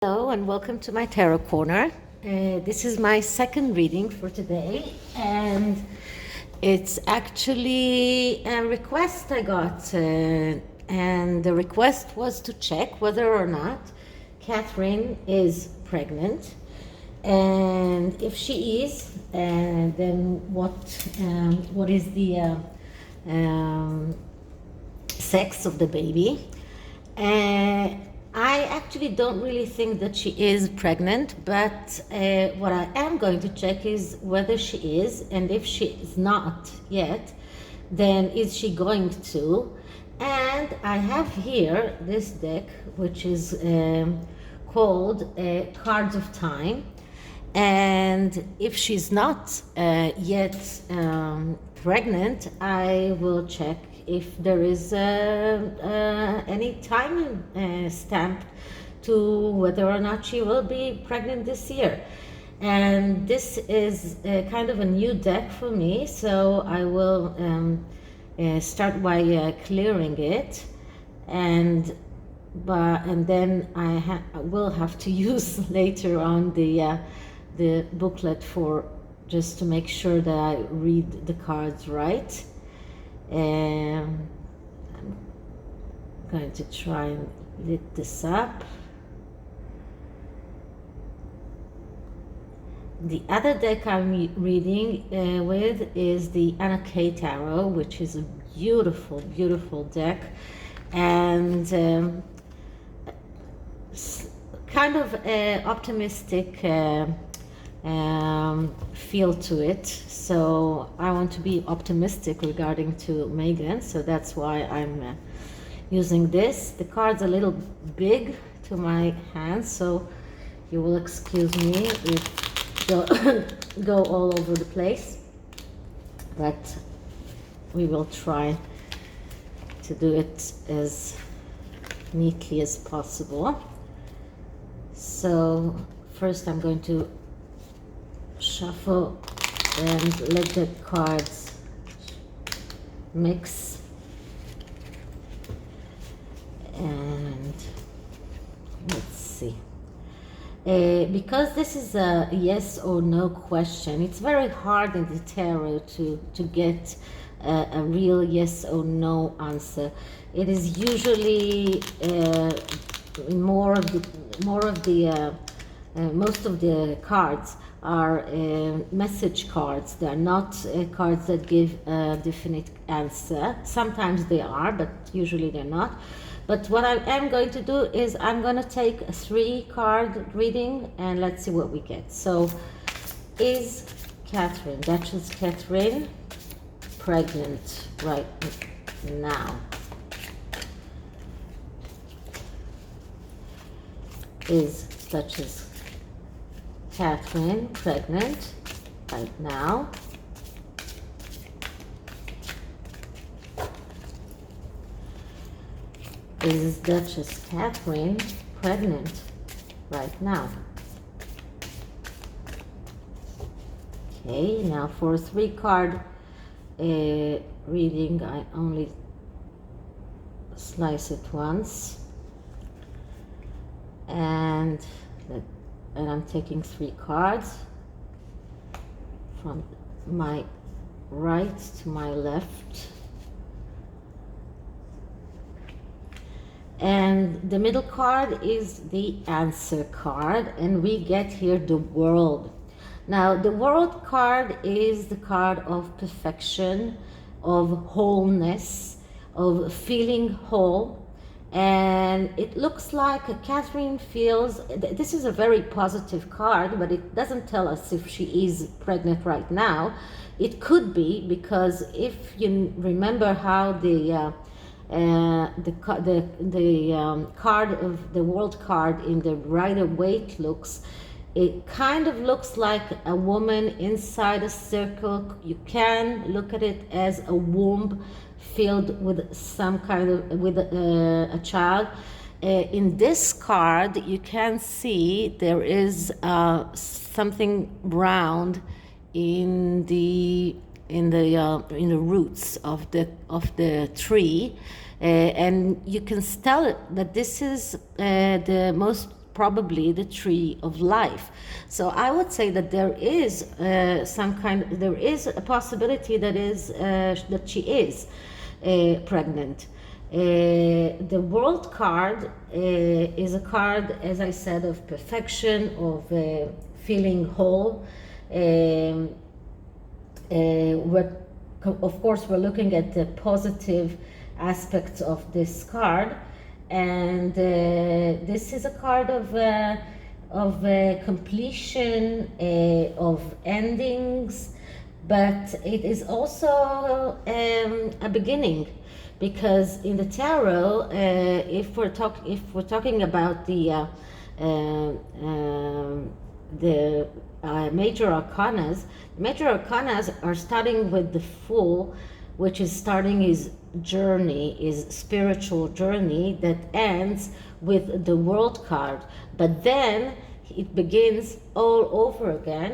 Hello and welcome to my tarot corner. This is my second reading for today, and it's actually a request I got, and the request was to check whether or not Catherine is pregnant, and if she is, then what is the sex of the baby. I actually don't really think that she is pregnant, but what I am going to check is whether she is, and if she is not yet, then is she going to? And I have here this deck, which is called Cards of Time. And if she's not yet pregnant, I will check if there is any time stamp to whether or not she will be pregnant this year. And this is kind of a new deck for me, so I will start by clearing it, and then I will have to use later on the booklet for just to make sure that I read the cards right. I'm going to try and lit this up. The other deck I'm reading with is the Anna Tarot, which is a beautiful, beautiful deck, and kind of optimistic feel to it. So I want to be optimistic regarding to Megan, so that's why I'm using this. The card's a little big to my hand, so you will excuse me if go all over the place, but we will try to do it as neatly as possible. So first I'm going to shuffle and let the cards mix, and let's see. Because this is a yes or no question, it's very hard in the tarot to get a real yes or no answer. It is usually most of the cards are message cards. They are not cards that give a definite answer. Sometimes they are, but usually they're not. But what I am going to do is I'm going to take a 3-card reading, and let's see what we get. So, is Catherine, Duchess Catherine, pregnant right now? Is Duchess Catherine pregnant right now? Is Duchess Catherine pregnant right now? Okay, now for a 3-card reading, I only slice it once, and I'm taking 3 cards from my right to my left. And the middle card is the answer card, and we get here the World. Now, the World card is the card of perfection, of wholeness, of feeling whole. And it looks like Catherine feels, this is a very positive card, but it doesn't tell us if she is pregnant right now. It could be, because if you remember how the card of the World card in the Rider-Waite looks, it kind of looks like a woman inside a circle. You can look at it as a womb filled with some kind of, with a child. In this card, you can see there is something round in the roots of the tree, and you can tell that this is the most probably the tree of life. So I would say that there is there is a possibility that she is pregnant. The World card is a card, as I said, of perfection, of feeling whole. Of course, we're looking at the positive aspects of this card, and this is a card of completion, of endings, but it is also a beginning, because in the tarot, if we're talking about the major arcanas are starting with the Fool, which is starting his journey, his spiritual journey, that ends with the World card. But then it begins all over again,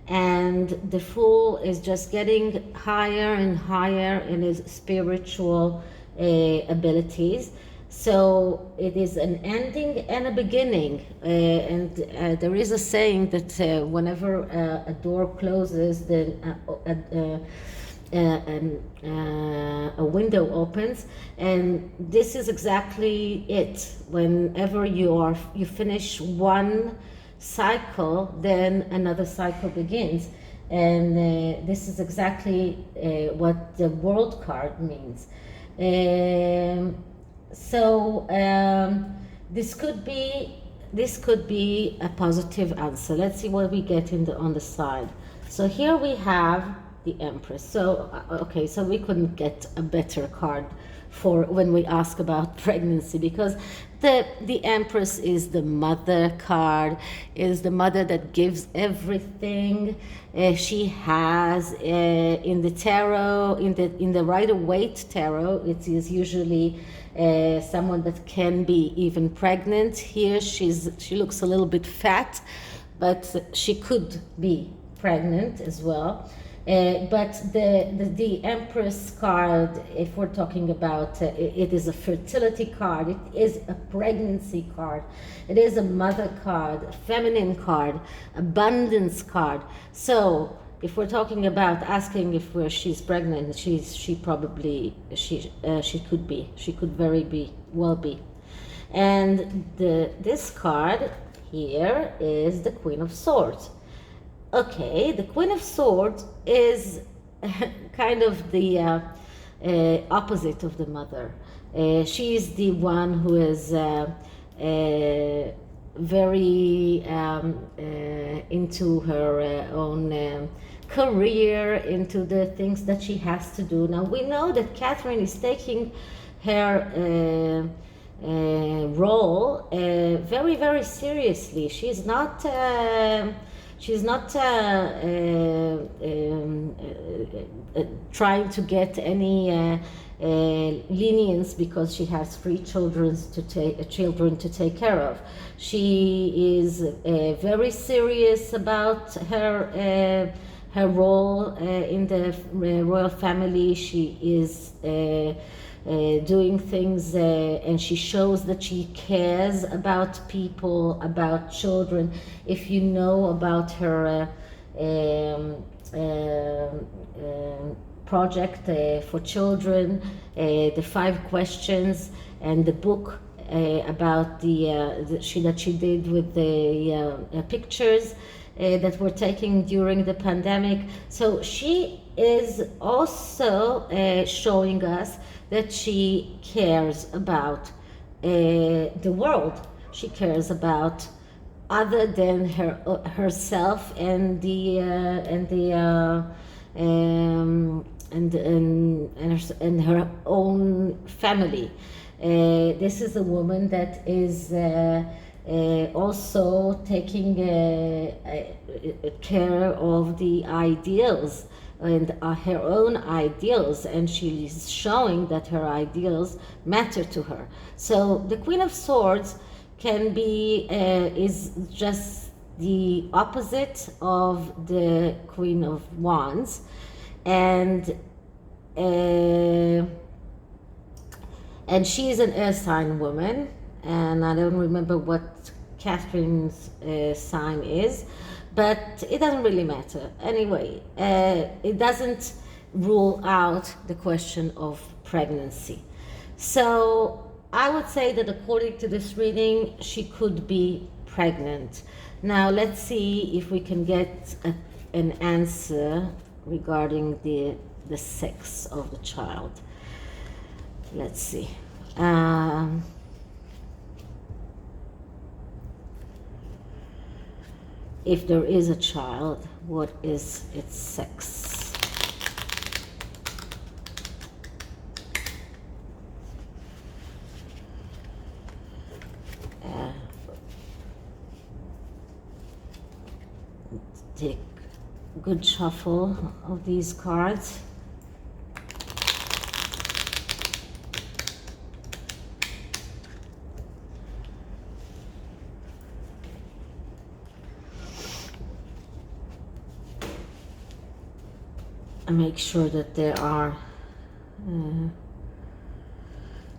and the Fool is just getting higher and higher in his spiritual abilities. So it is an ending and a beginning, and there is a saying that whenever a door closes, then a window opens, and this is exactly it. Whenever you finish one cycle, then another cycle begins, and this is exactly what the World card means. So this could be a positive answer. Let's see what we get on the side. So here we have the Empress. So okay, so we couldn't get a better card for when we ask about pregnancy, because the Empress is the mother card, is the mother that gives everything she has. In the tarot, in the Rider-Waite tarot, it is usually someone that can be even pregnant. Here she looks a little bit fat, but she could be pregnant as well. But the Empress card, if we're talking about, it is a fertility card, it is a pregnancy card, it is a mother card, a feminine card, abundance card. So if we're talking about asking if she's pregnant, she could very well be. And this card here is the Queen of Swords. Okay, the Queen of Swords is kind of the opposite of the mother. She's the one who is very into her own career, into the things that she has to do. Now we know that Catherine is taking her role very, very seriously. She's not trying to get any lenience because she has 3 children to take care of. She is very serious about her role in the royal family. She is doing things, and she shows that she cares about people, about children. If you know about her project for children, the 5 questions, and the book about that she did with the pictures that were taken during the pandemic. So she is also showing us that she cares about the world. She cares about other than herself and her own family. This is a woman that is also taking care of the ideals and her own ideals, and she is showing that her ideals matter to her. So the Queen of Swords can be is just the opposite of the Queen of Wands, and she is an air sign woman, and I don't remember what Catherine's sign is, but it doesn't really matter. Anyway, it doesn't rule out the question of pregnancy. So I would say that according to this reading, she could be pregnant. Now let's see if we can get an answer regarding the sex of the child. Let's see. If there is a child, what is its sex? Take a good shuffle of these cards. And make sure that they are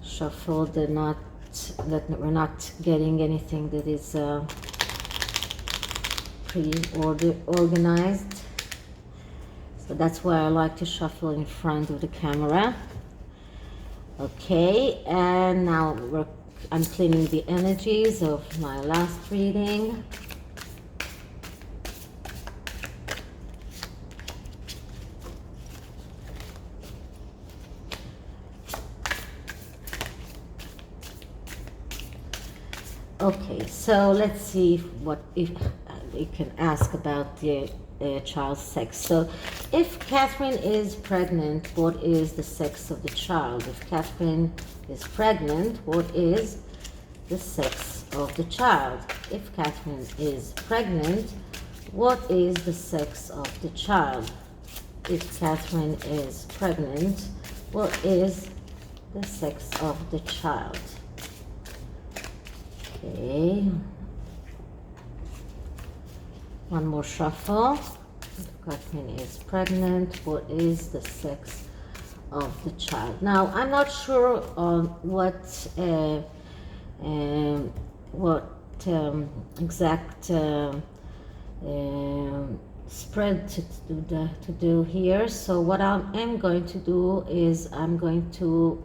shuffled, that we're not getting anything that is pre-organized. So that's why I like to shuffle in front of the camera. Okay, and now I'm cleaning the energies of my last reading. Okay, so let's see if we can ask about the child's sex. So if Catherine is pregnant, what is the sex of the child? If Catherine is pregnant, what is the sex of the child? If Catherine is pregnant, what is the sex of the child? If Catherine is pregnant, what is the sex of the child? Okay. One more shuffle. If Catherine is pregnant, what is the sex of the child? Now, I'm not sure on what exact spread to do here. So what I am going to do is I'm going to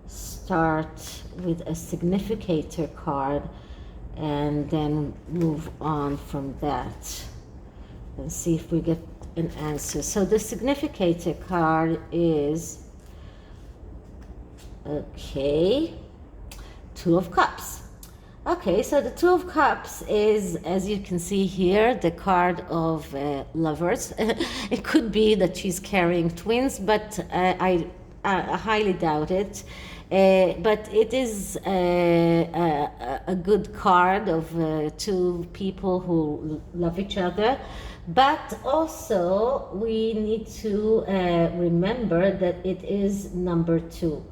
start with a significator card and then move on from that and see if we get an answer. So the significator card is, okay, Two of Cups. Okay, so the Two of Cups is, as you can see here, the card of lovers. It could be that she's carrying twins, but I highly doubt it. But it is a good card of two people who love each other. But also we need to remember that it is number two.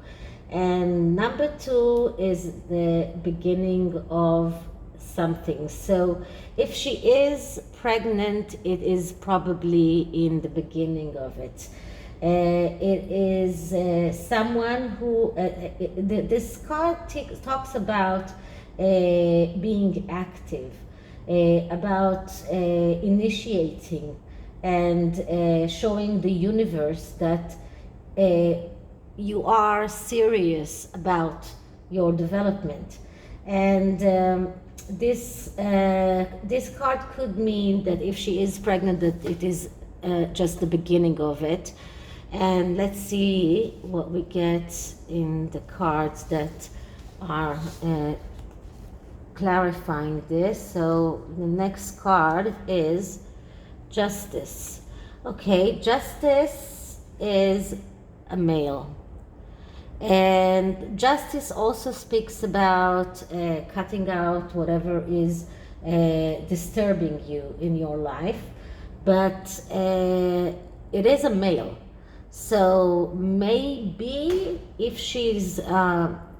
And number two is the beginning of something. So if she is pregnant, it is probably in the beginning of it. It is someone who, this card talks about being active, about initiating and showing the universe that you are serious about your development. And this card could mean that if she is pregnant, that it is just the beginning of it. And let's see what we get in the cards that are clarifying this. So the next card is Justice. Okay, Justice is a male. And Justice also speaks about cutting out whatever is disturbing you in your life. But it is a male. So maybe if she's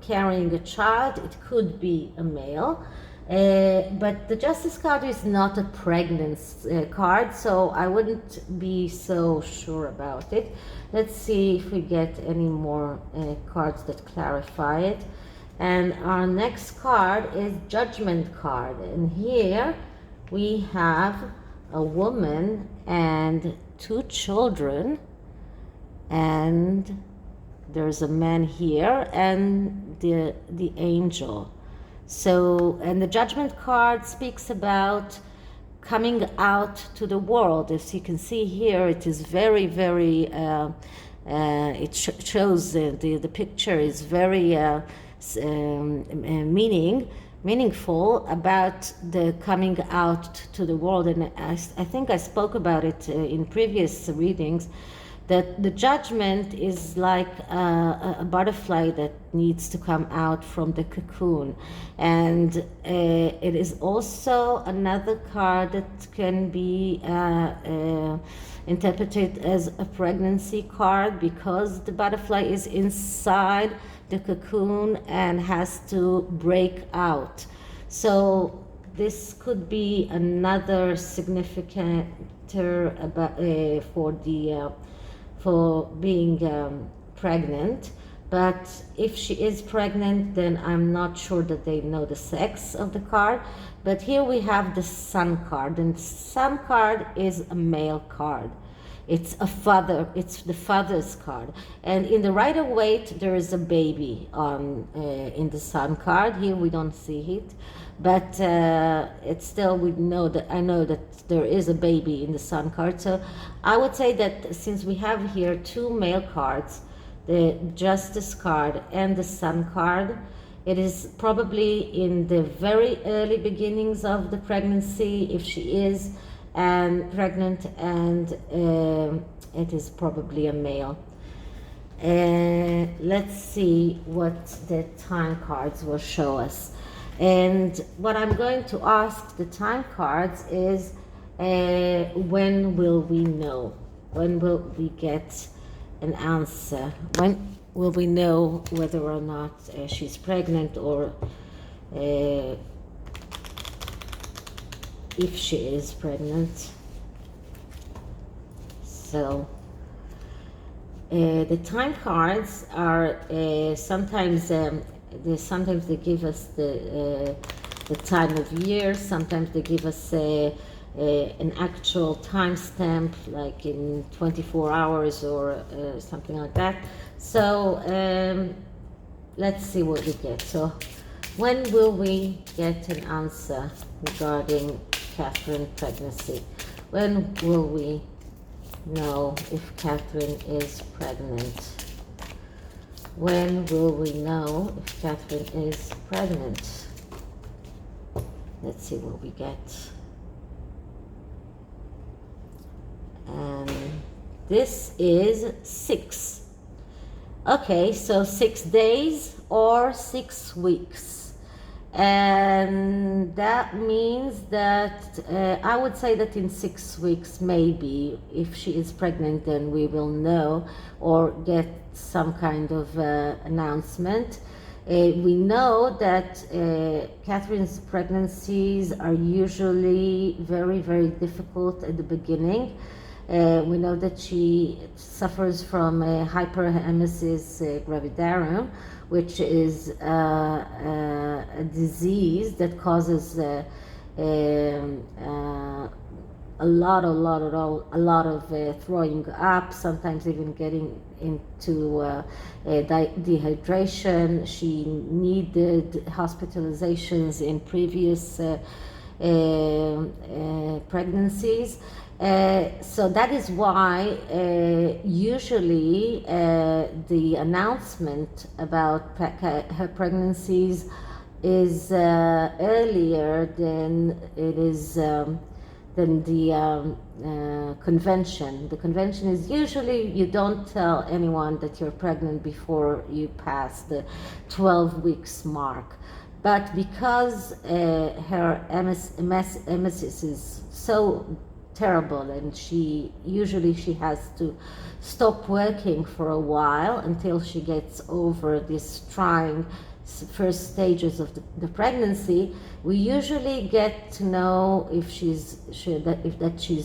carrying a child, it could be a male. But the Justice card is not a pregnancy card, so I wouldn't be so sure about it. Let's see if we get any more cards that clarify it. And our next card is Judgment card. And here we have a woman and two children, and there's a man here and the angel. So, and the Judgment card speaks about coming out to the world. As you can see here, it is very, very, it shows the picture is very meaningful about the coming out to the world. And I think I spoke about it in previous readings, that the judgment is like a butterfly that needs to come out from the cocoon. And it is also another card that can be interpreted as a pregnancy card, because the butterfly is inside the cocoon and has to break out. So this could be another significant about for being pregnant. But if she is pregnant, then I'm not sure that they know the sex of the card. But here we have the Sun card, and the Sun card is a male card. It's a father, it's the father's card. And in the Rider-Waite, there is a baby on in the Sun card. Here we don't see it, but it's still, we know that, I know that there is a baby in the Sun card. So I would say that since we have here two male cards, the Justice card and the Sun card, it is probably in the very early beginnings of the pregnancy, if she is pregnant, and it is probably a male. Let's see what the time cards will show us. And what I'm going to ask the time cards is, when will we know? When will we get an answer? When will we know whether or not she's pregnant, or if she is pregnant? So the time cards are sometimes they give us the time of year. Sometimes they give us an actual timestamp, like in 24 hours or something like that. So let's see what we get. So when will we get an answer regarding Catherine pregnancy? When will we know if Catherine is pregnant? When will we know if Catherine is pregnant? Let's see what we get. And this is 6. Okay, so 6 days or 6 weeks. And that means that I would say that in 6 weeks, maybe, if she is pregnant, then we will know or get some kind of announcement. We know that Catherine's pregnancies are usually very, very difficult at the beginning. We know that she suffers from hyperemesis gravidarum, which is a disease that causes a lot of throwing up, sometimes even getting into dehydration. She needed hospitalizations in previous pregnancies. So that is why usually the announcement about her pregnancies is earlier than it is than the convention. The convention is usually you don't tell anyone that you're pregnant before you pass the 12 weeks mark. But because her emesis is so terrible, and she has to stop working for a while until she gets over this trying first stages of the pregnancy, we usually get to know if she's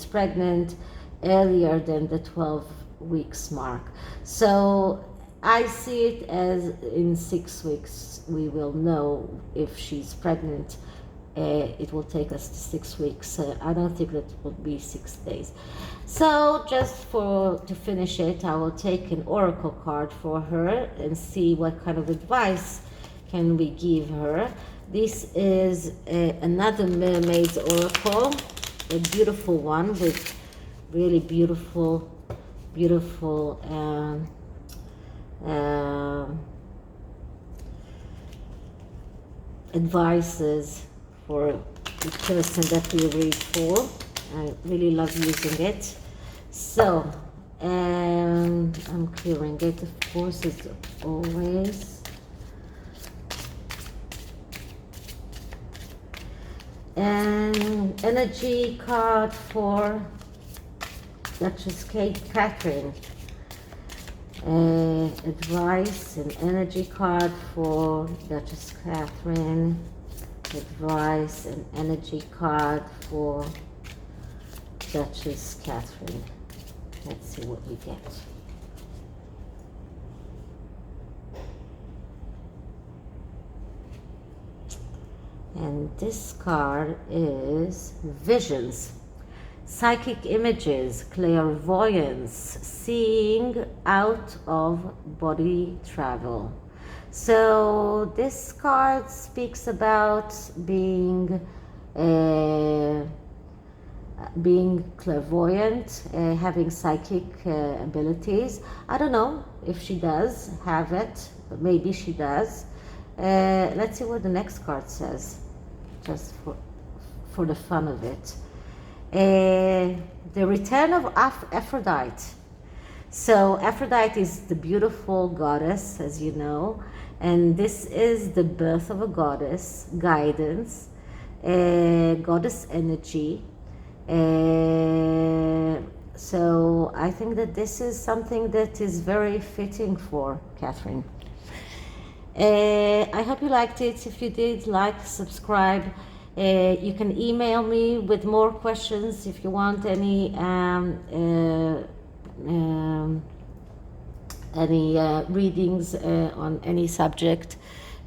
pregnant earlier than the 12 weeks mark. So I see it as in 6 weeks we will know if she's pregnant. It will take us to 6 weeks. I don't think that will be 6 days. So just to finish it, I will take an oracle card for her and see what kind of advice can we give her. This is another mermaid's oracle, a beautiful one with really beautiful advices for the person that we read for. I really love using it. So, I'm clearing it, of course, as always. And energy card for Duchess Catherine. Advice and energy card for Duchess Catherine. Advice and energy card for Duchess Catherine. Let's see what we get. And this card is visions, psychic images, clairvoyance, seeing out of body travel. So this card speaks about being clairvoyant, having psychic abilities. I don't know if she does have it, but maybe she does. Let's see what the next card says, just for the fun of it. The return of Aphrodite. So Aphrodite is the beautiful goddess, as you know, and this is the birth of a goddess, guidance, goddess energy. So I think that this is something that is very fitting for Catherine. I hope you liked it. If you did, like, subscribe. You can email me with more questions if you want any readings on any subject.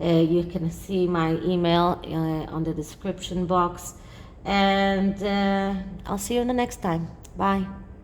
You can see my email on the description box, and I'll see you in the next time. Bye.